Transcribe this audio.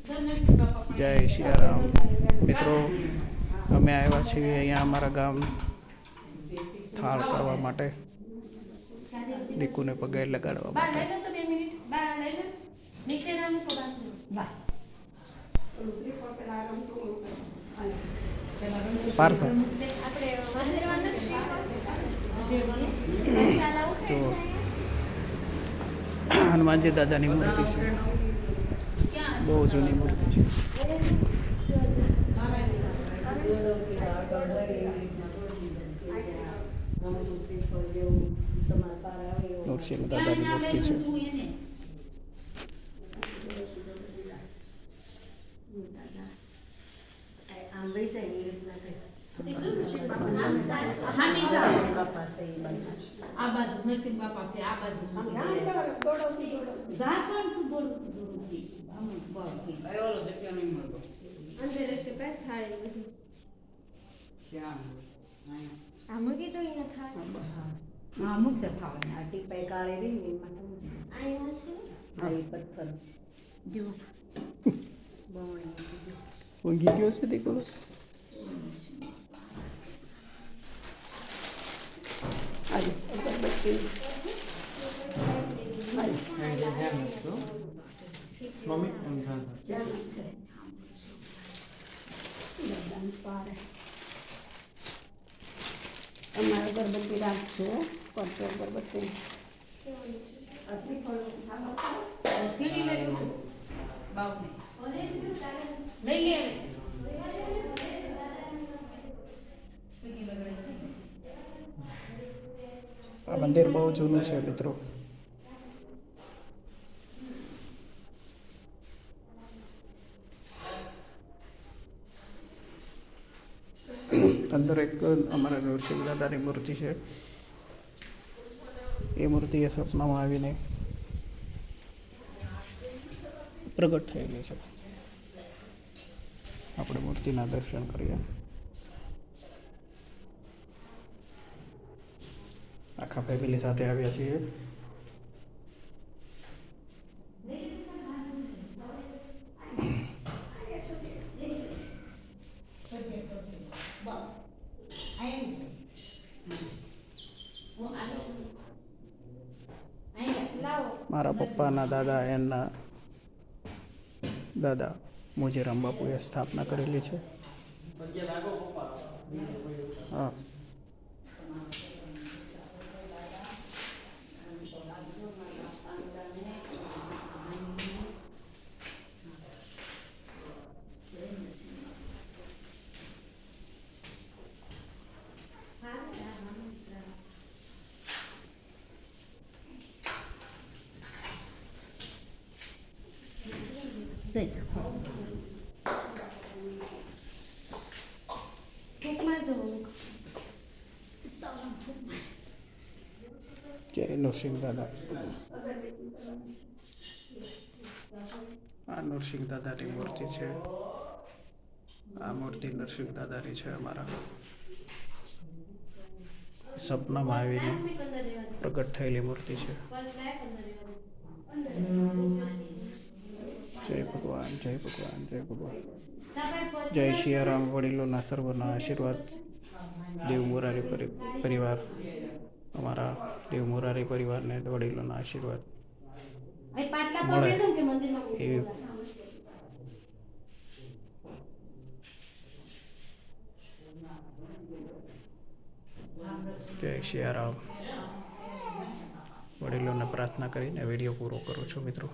જય સિયારામ મિત્રો, અમે આવ્યા છીએ અહીંયા અમારા ગામ થાળ કરવા માટે, દીકુને પગે લગાડવા માટે. પાર્થ તો હનુમાનજી દાદાની મૂર્તિ છે, બહુ જૂની મૂર્તિ છે. નરસિંહ દાદાની મૂર્તિ છે. ઊંઘી ગયો છે દીકરો. અમારે અગરબત્તી રાખજો, કરજો અગરબત્તી. આ મંદિર બહુ જૂનું છે મિત્રો. અંદર એક અમારા નરસિંહ દાદાની મૂર્તિ છે. એ મૂર્તિ એ સપનામાં આવીને પ્રગટ થયેલી છે. આપણે મૂર્તિના દર્શન કરીએ. આખા ફેમિલી સાથે આવ્યા છીએ. મારા પપ્પાના દાદા એમના દાદા મોજીરામ બાપુએ સ્થાપના કરેલી છે. હા, જય નરસિંહ દાદા. આ નરસિંહ દાદાની મૂર્તિ છે. આ મૂર્તિ નરસિંહ દાદાની છે. અમારા સપનામાં આવીને પ્રગટ થયેલી મૂર્તિ છે. જય ભગવાન, જય ભગવાન, જય ભગવાન. જય સિયારામ. વડીલોના સર્વના આશીર્વાદ. દેવ મોરારી પરિવાર, અમારા દેવ મોરારી પરિવારને વડીલોના આશીર્વાદ મળે એવી જય સિયારામ. વડીલોને પ્રાર્થના કરીને વિડીયો પૂરો કરું છું મિત્રો.